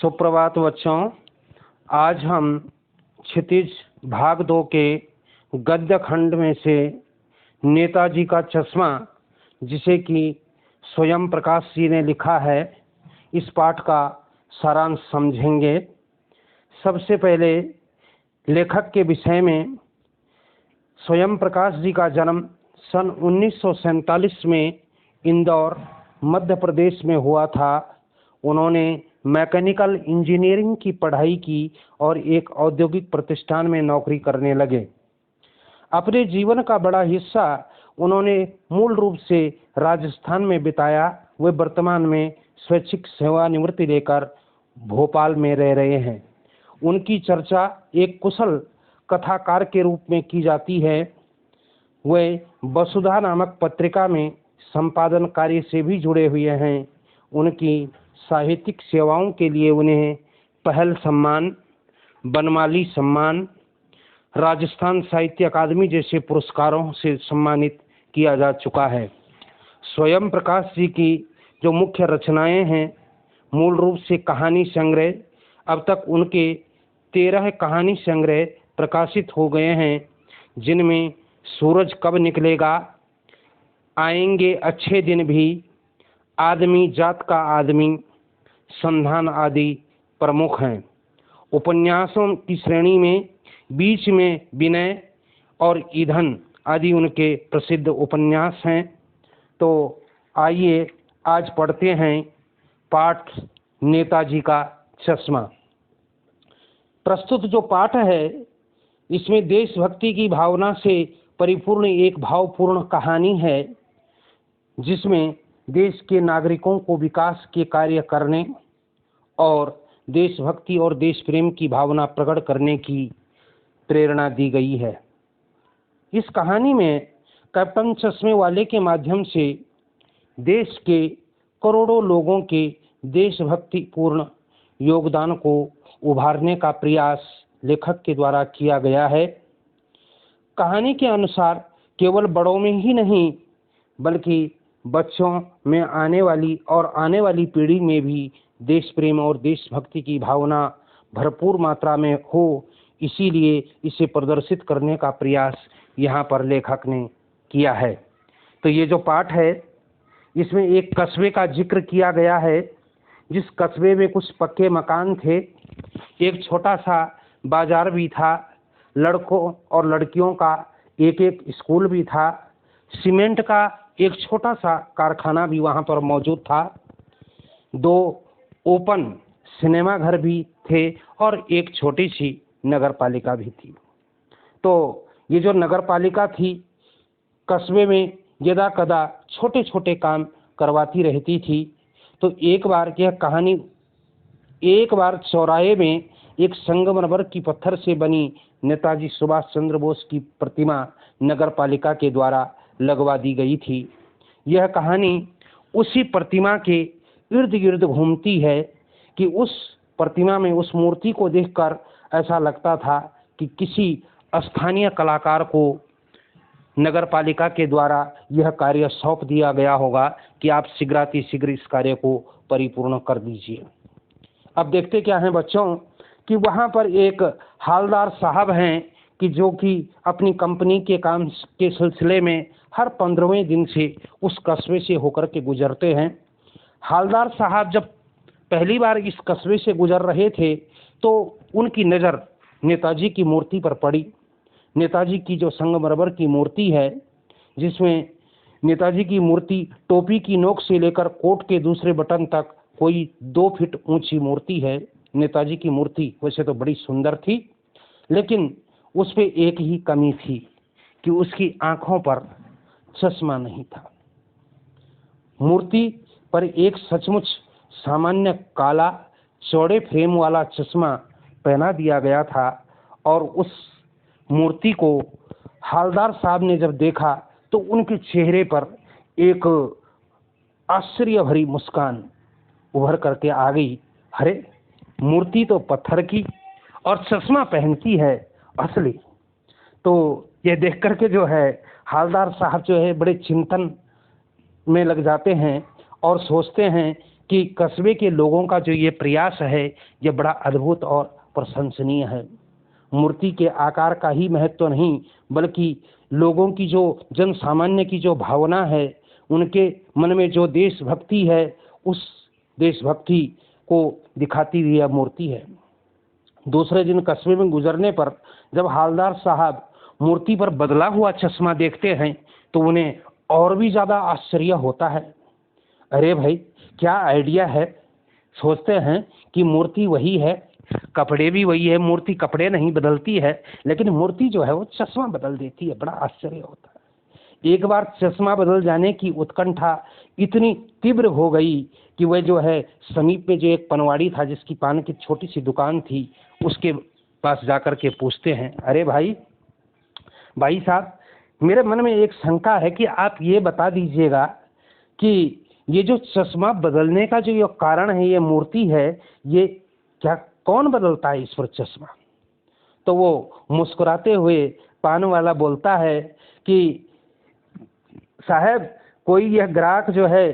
सुप्रभात बच्चों। आज हम क्षितिज भाग 2 के गद्य खंड में से नेताजी का चश्मा, जिसे कि स्वयं प्रकाश जी ने लिखा है, इस पाठ का सारांश समझेंगे। सबसे पहले लेखक के विषय में। स्वयं प्रकाश जी का जन्म सन 1947 में इंदौर, मध्य प्रदेश में हुआ था। उन्होंने मैकेनिकल इंजीनियरिंग की पढ़ाई की और एक औद्योगिक प्रतिष्ठान में नौकरी करने लगे। अपने जीवन का बड़ा हिस्सा उन्होंने मूल रूप से राजस्थान में बिताया। वे वर्तमान में स्वैच्छिक सेवानिवृत्ति लेकर भोपाल में रह रहे हैं। उनकी चर्चा एक कुशल कथाकार के रूप में की जाती है। वे वसुधा नामक पत्रिका में संपादन कार्य से भी जुड़े हुए हैं। उनकी साहित्यिक सेवाओं के लिए उन्हें पहल सम्मान, बनमाली सम्मान, राजस्थान साहित्य अकादमी जैसे पुरस्कारों से सम्मानित किया जा चुका है। स्वयं प्रकाश जी की जो मुख्य रचनाएं हैं, मूल रूप से कहानी संग्रह। अब तक उनके 13 कहानी संग्रह प्रकाशित हो गए हैं, जिनमें सूरज कब निकलेगा, आएंगे अच्छे दिन भी, आदमी जात का आदमी, संधान आदि प्रमुख हैं। उपन्यासों की श्रेणी में बीच में विनय और ईंधन आदि उनके प्रसिद्ध उपन्यास हैं। तो आइए आज पढ़ते हैं पाठ नेताजी का चश्मा। प्रस्तुत जो पाठ है, इसमें देशभक्ति की भावना से परिपूर्ण एक भावपूर्ण कहानी है, जिसमें देश के नागरिकों को विकास के कार्य करने और देशभक्ति और देश प्रेम की भावना प्रकट करने की प्रेरणा दी गई है। इस कहानी में कैप्टन चश्मे वाले के माध्यम से देश के करोड़ों लोगों के देशभक्ति पूर्ण योगदान को उभारने का प्रयास लेखक के द्वारा किया गया है। कहानी के अनुसार केवल बड़ों में ही नहीं, बल्कि बच्चों में आने वाली पीढ़ी में भी देश प्रेम और देशभक्ति की भावना भरपूर मात्रा में हो, इसीलिए इसे प्रदर्शित करने का प्रयास यहाँ पर लेखक ने किया है। तो ये जो पाठ है, इसमें एक कस्बे का जिक्र किया गया है, जिस कस्बे में कुछ पक्के मकान थे, एक छोटा सा बाजार भी था, लड़कों और लड़कियों का एक एक स्कूल भी था, सीमेंट का एक छोटा सा कारखाना भी वहाँ पर मौजूद था, 2 ओपन सिनेमा घर भी थे और एक छोटी सी नगर पालिका भी थी। तो ये जो नगर पालिका थी, कस्बे में यदा कदा छोटे छोटे काम करवाती रहती थी। तो एक बार चौराहे में एक संगमरमर की पत्थर से बनी नेताजी सुभाष चंद्र बोस की प्रतिमा नगर पालिका के द्वारा लगवा दी गई थी। यह कहानी उसी प्रतिमा के इर्द गिर्द घूमती है कि उस प्रतिमा में उस मूर्ति को देखकर ऐसा लगता था कि किसी स्थानीय कलाकार को नगर पालिका के द्वारा यह कार्य सौंप दिया गया होगा कि आप शीघ्रातिशीघ्र इस कार्य को परिपूर्ण कर दीजिए। अब देखते क्या है बच्चों, कि वहाँ पर एक हालदार साहब हैं कि जो कि अपनी कंपनी के काम के सिलसिले में हर 15वें दिन से उस कस्बे से होकर के गुजरते हैं। हालदार साहब जब पहली बार इस कस्बे से गुजर रहे थे, तो उनकी नज़र नेताजी की मूर्ति पर पड़ी। नेताजी की जो संगमरमर की मूर्ति है, जिसमें नेताजी की मूर्ति टोपी की नोक से लेकर कोट के दूसरे बटन तक कोई 2 फीट ऊंची मूर्ति है। नेताजी की मूर्ति वैसे तो बड़ी सुंदर थी, लेकिन उस पे एक ही कमी थी कि उसकी आंखों पर चश्मा नहीं था। मूर्ति पर एक सचमुच सामान्य काला चौड़े फ्रेम वाला चश्मा पहना दिया गया था, और उस मूर्ति को हालदार साहब ने जब देखा तो उनके चेहरे पर एक आश्चर्य भरी मुस्कान उभर करके आ गई। अरे, मूर्ति तो पत्थर की और चश्मा पहनती है असली। तो यह देख करके जो है हालदार साहब जो है बड़े चिंतन में लग जाते हैं और सोचते हैं कि कस्बे के लोगों का जो ये प्रयास है ये बड़ा अद्भुत और प्रशंसनीय है। मूर्ति के आकार का ही महत्व नहीं, बल्कि लोगों की जो जन सामान्य की जो भावना है, उनके मन में जो देशभक्ति है, उस देशभक्ति को दिखाती हुई यह मूर्ति है। दूसरे दिन कस्बे में गुजरने पर जब हालदार साहब मूर्ति पर बदला हुआ चश्मा देखते हैं तो उन्हें और भी ज़्यादा आश्चर्य होता है। अरे भाई, क्या आइडिया है। सोचते हैं कि मूर्ति वही है, कपड़े भी वही है, मूर्ति कपड़े नहीं बदलती है, लेकिन मूर्ति जो है वो चश्मा बदल देती है। बड़ा आश्चर्य होता है। एक बार चश्मा बदल जाने की उत्कंठा इतनी तीव्र हो गई कि वह जो है समीप में जो एक पनवाड़ी था, जिसकी पान की छोटी सी दुकान थी, उसके पास जाकर के पूछते हैं, अरे भाई साहब, मेरे मन में एक शंका है कि आप ये बता दीजिएगा कि ये जो चश्मा बदलने का जो ये कारण है, ये मूर्ति है, ये क्या कौन बदलता है इस पर चश्मा। तो वो मुस्कुराते हुए पान वाला बोलता है कि साहब, कोई यह ग्राहक जो है,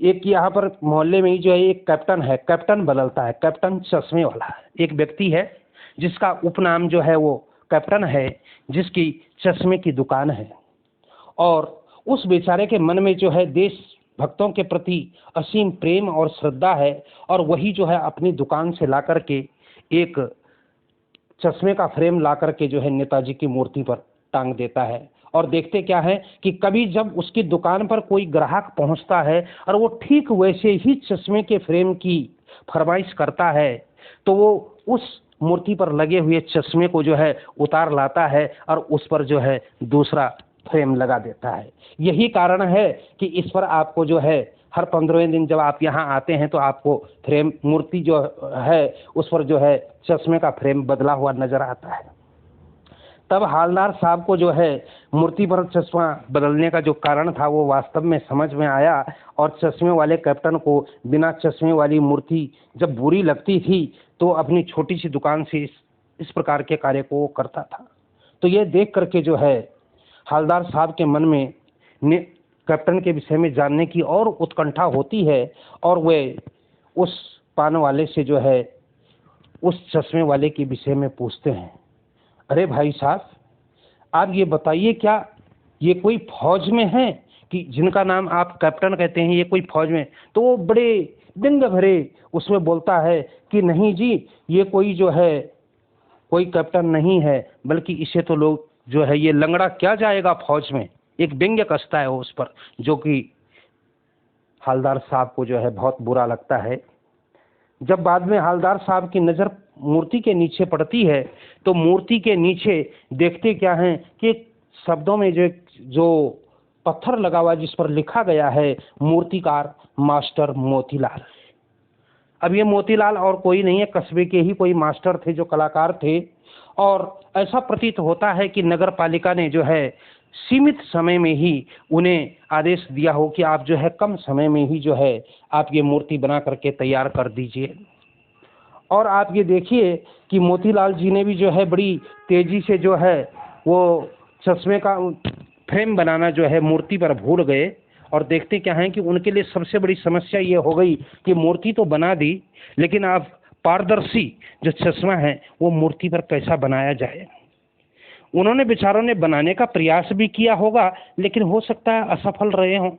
एक यहाँ पर मोहल्ले में ही जो है एक कैप्टन है, कैप्टन बदलता है, कैप्टन चश्मे वाला है। एक व्यक्ति है जिसका उपनाम जो है वो कैप्टन है, जिसकी चश्मे की दुकान है, और उस बेचारे के मन में जो है देश भक्तों के प्रति असीम प्रेम और श्रद्धा है, और वही जो है अपनी दुकान से ला करके एक चश्मे का फ्रेम ला करके जो है नेताजी की मूर्ति पर टांग देता है। और देखते क्या है कि कभी जब उसकी दुकान पर कोई ग्राहक पहुंचता है और वो ठीक वैसे ही चश्मे के फ्रेम की फरमाइश करता है, तो वो उस मूर्ति पर लगे हुए चश्मे को जो है उतार लाता है और उस पर जो है दूसरा फ्रेम लगा देता है। यही कारण है कि इस पर आपको जो है हर 15वें दिन जब आप यहाँ आते हैं तो आपको फ्रेम, मूर्ति जो है उस पर जो है चश्मे का फ्रेम बदला हुआ नजर आता है। तब हालदार साहब को जो है मूर्ति पर चश्मा बदलने का जो कारण था वो वास्तव में समझ में आया, और चश्मे वाले कैप्टन को बिना चश्मे वाली मूर्ति जब बुरी लगती थी तो अपनी छोटी सी दुकान से इस प्रकार के कार्य को वो करता था। तो ये देख करके जो है हालदार साहब के मन में कैप्टन के विषय में जानने की और उत्कंठा होती है, और वे उस पान वाले से जो है उस चश्मे वाले के विषय में पूछते हैं, अरे भाई साहब, आप ये बताइए, क्या ये कोई फौज में है कि जिनका नाम आप कैप्टन कहते हैं, ये कोई फौज में? तो वो बड़े व्यंग भरे उसमें बोलता है कि नहीं जी, ये कोई जो है कोई कैप्टन नहीं है, बल्कि इसे तो लोग जो है, ये लंगड़ा क्या जाएगा फौज में। एक व्यंग्य कसता है उस पर, जो कि हालदार साहब को जो है बहुत बुरा लगता है। जब बाद में हालदार साहब की नज़र मूर्ति के नीचे पड़ती है तो मूर्ति के नीचे देखते क्या हैं कि शब्दों में जो पत्थर लगा हुआ जिस पर लिखा गया है, मूर्तिकार मास्टर मोतीलाल। अब ये मोतीलाल और कोई नहीं है, कस्बे के ही कोई मास्टर थे जो कलाकार थे, और ऐसा प्रतीत होता है कि नगर पालिका ने जो है सीमित समय में ही उन्हें आदेश दिया हो कि आप जो है कम समय में ही जो है आप ये मूर्ति बना करके तैयार कर दीजिए। और आप ये देखिए कि मोतीलाल जी ने भी जो है बड़ी तेजी से जो है वो चश्मे का फ्रेम बनाना जो है मूर्ति पर भूल गए, और देखते क्या है कि उनके लिए सबसे बड़ी समस्या ये हो गई कि मूर्ति तो बना दी, लेकिन आप पारदर्शी जो चश्मा है वो मूर्ति पर कैसा बनाया जाए। उन्होंने बेचारों ने बनाने का प्रयास भी किया होगा, लेकिन हो सकता है असफल रहे हों।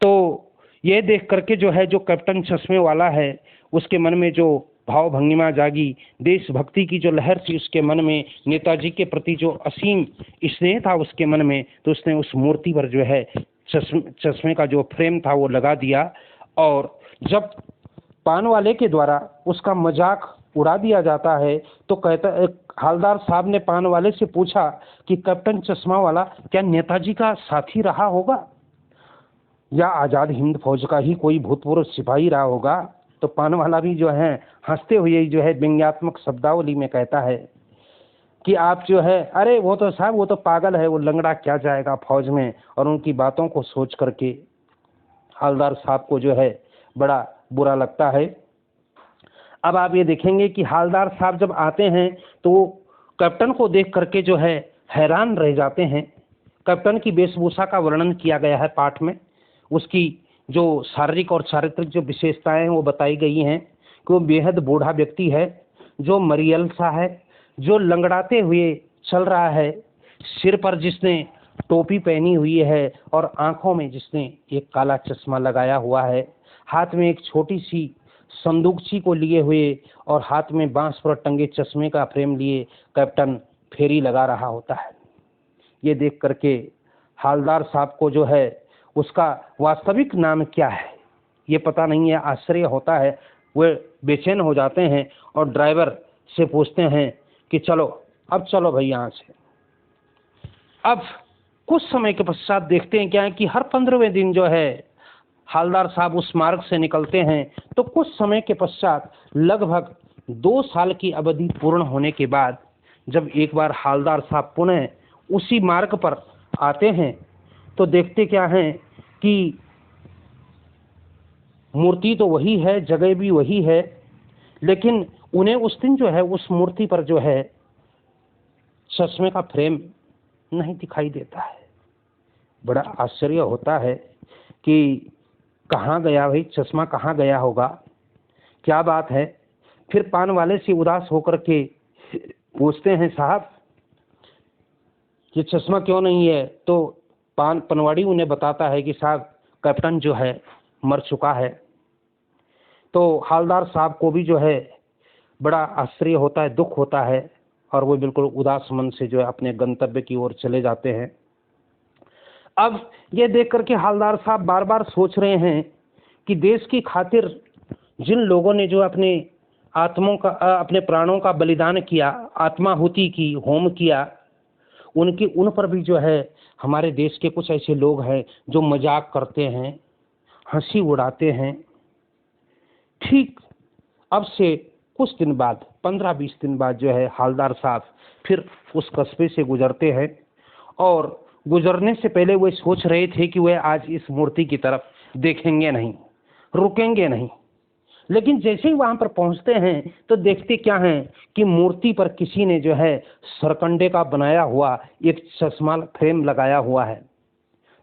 तो ये देख करके जो है जो कैप्टन चश्मे वाला है उसके मन में जो भाव भंगिमा जागी, देशभक्ति की जो लहर थी उसके मन में, नेताजी के प्रति जो असीम स्नेह था उसके मन में, तो उसने उस मूर्ति पर जो है चश्मे का जो फ्रेम था वो लगा दिया। और जब पान वाले के द्वारा उसका मजाक उड़ा दिया जाता है तो कहता, हालदार साहब ने पान वाले से पूछा कि कैप्टन चश्मा वाला क्या नेताजी का साथी रहा होगा या आज़ाद हिंद फौज का ही कोई भूतपूर्व सिपाही रहा होगा। तो पान वाला भी जो है हंसते हुए जो है व्यंग्यात्मक शब्दावली में कहता है कि आप जो है, अरे वो तो साहब वो तो पागल है, वो लंगड़ा क्या जाएगा फौज में। और उनकी बातों को सोच करके हालदार साहब को जो है बड़ा बुरा लगता है। अब आप ये देखेंगे कि हालदार साहब जब आते हैं तो वो कैप्टन को देख करके जो है हैरान रह जाते हैं। कैप्टन की वेशभूषा का वर्णन किया गया है पाठ में, उसकी जो शारीरिक और चारित्रिक जो विशेषताएं हैं वो बताई गई हैं कि वो बेहद बूढ़ा व्यक्ति है, जो मरियल सा है, जो लंगड़ाते हुए चल रहा है, सिर पर जिसने टोपी पहनी हुई है और आंखों में जिसने एक काला चश्मा लगाया हुआ है, हाथ में एक छोटी सी संदूकची को लिए हुए और हाथ में बांस पर टंगे चश्मे का फ्रेम लिए कैप्टन फेरी लगा रहा होता है। ये देख करके हालदार साहब को जो है उसका वास्तविक नाम क्या है ये पता नहीं है, आश्चर्य होता है। वे बेचैन हो जाते हैं और ड्राइवर से पूछते हैं कि चलो अब चलो भाई यहाँ से। अब कुछ समय के पश्चात देखते हैं क्या है कि हर 15वें दिन जो है हालदार साहब उस मार्ग से निकलते हैं। तो कुछ समय के पश्चात लगभग 2 साल की अवधि पूर्ण होने के बाद जब एक बार हालदार साहब पुनः उसी मार्ग पर आते हैं तो देखते क्या हैं कि मूर्ति तो वही है, जगह भी वही है, लेकिन उन्हें उस दिन जो है उस मूर्ति पर जो है चश्मे का फ्रेम नहीं दिखाई देता है। बड़ा आश्चर्य होता है कि कहाँ गया भाई, चश्मा कहाँ गया होगा, क्या बात है। फिर पान वाले से उदास होकर के पूछते हैं साहब ये चश्मा क्यों नहीं है। तो पनवाड़ी उन्हें बताता है कि साहब कैप्टन जो है मर चुका है। तो हालदार साहब को भी जो है बड़ा आश्चर्य होता है, दुख होता है और वो बिल्कुल उदास मन से जो है अपने गंतव्य की ओर चले जाते हैं। अब ये देख करके हालदार साहब बार बार सोच रहे हैं कि देश की खातिर जिन लोगों ने जो अपने अपने प्राणों का बलिदान किया, आत्माहुति की, होम किया, उन पर भी जो है हमारे देश के कुछ ऐसे लोग हैं जो मजाक करते हैं, हंसी उड़ाते हैं। ठीक अब से कुछ दिन बाद 15-20 दिन बाद जो है हालदार साहब फिर उस कस्बे से गुजरते हैं और गुजरने से पहले वे सोच रहे थे कि वे आज इस मूर्ति की तरफ देखेंगे नहीं, रुकेंगे नहीं। लेकिन जैसे ही वहां पर पहुंचते हैं तो देखते क्या हैं कि मूर्ति पर किसी ने जो है सरकंडे का बनाया हुआ एक चश्मा फ्रेम लगाया हुआ है।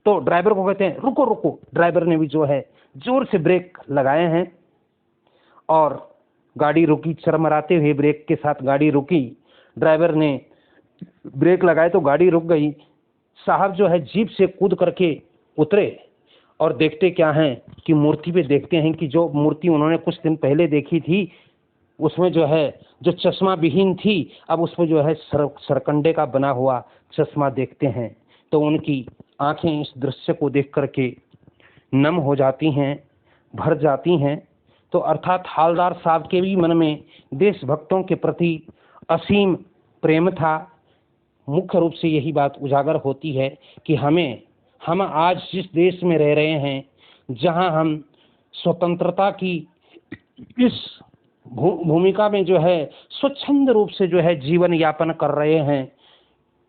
तो ड्राइवर को कहते हैं रुको रुको। ड्राइवर ने भी जो है जोर से ब्रेक लगाए हैं और गाड़ी रुकी, चरमराते हुए ब्रेक के साथ गाड़ी रुकी। ड्राइवर ने ब्रेक लगाए तो गाड़ी रुक गई। साहब जो है जीप से कूद करके उतरे और देखते क्या हैं कि मूर्ति पे देखते हैं कि जो मूर्ति उन्होंने कुछ दिन पहले देखी थी उसमें जो है जो चश्मा विहीन थी, अब उसमें जो है सरकंडे का बना हुआ चश्मा देखते हैं। तो उनकी आंखें इस दृश्य को देख करके नम हो जाती हैं, भर जाती हैं। तो अर्थात हालदार साहब के भी मन में देशभक्तों के प्रति असीम प्रेम था। मुख्य रूप से यही बात उजागर होती है कि हम आज जिस देश में रह रहे हैं, जहां हम स्वतंत्रता की इस भूमिका में जो है स्वच्छंद रूप से जो है जीवन यापन कर रहे हैं,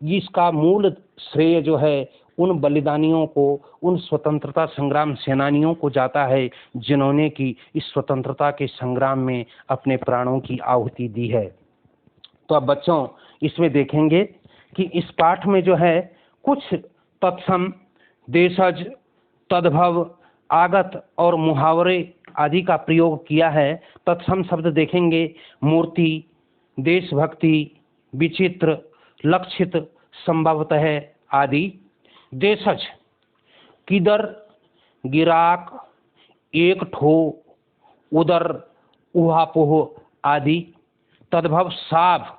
इसका मूल श्रेय जो है उन बलिदानियों को, उन स्वतंत्रता संग्राम सेनानियों को जाता है जिन्होंने कि इस स्वतंत्रता के संग्राम में अपने प्राणों की आहुति दी है। तो अब बच्चों इसमें देखेंगे कि इस पाठ में जो है कुछ तत्सम, देशज, तद्भव, आगत और मुहावरे आदि का प्रयोग किया है। तत्सम शब्द देखेंगे मूर्ति, देशभक्ति, विचित्र, लक्षित, संभवतः आदि। देशज किधर, गिराक, एक ठो, उधर, उहापोह आदि। तद्भव साभ।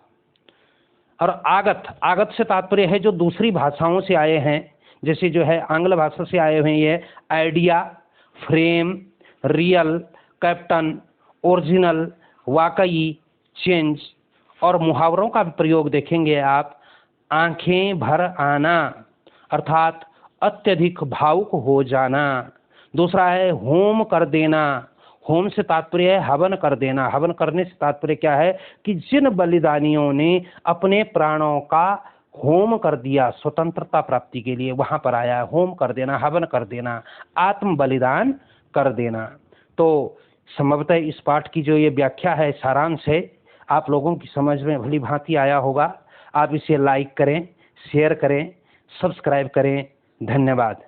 और आगत से तात्पर्य है जो दूसरी भाषाओं से आए हैं, जैसे जो है आंग्ल भाषा से आए हुए ये idea, frame, real, captain, original, वाकई, चेंज। और मुहावरों का भी प्रयोग देखेंगे आप। आंखें भर आना अर्थात अत्यधिक भावुक हो जाना। दूसरा है होम कर देना। होम से तात्पर्य है हवन कर देना। हवन करने से तात्पर्य क्या है कि जिन बलिदानियों ने अपने प्राणों का होम कर दिया स्वतंत्रता प्राप्ति के लिए, वहां पर आया होम कर देना, हवन कर देना, आत्म बलिदान कर देना। तो संभवतः इस पाठ की जो ये व्याख्या है, सारांश है, आप लोगों की समझ में भली भांति आया होगा। आप इसे लाइक करें, शेयर करें, सब्सक्राइब करें। धन्यवाद।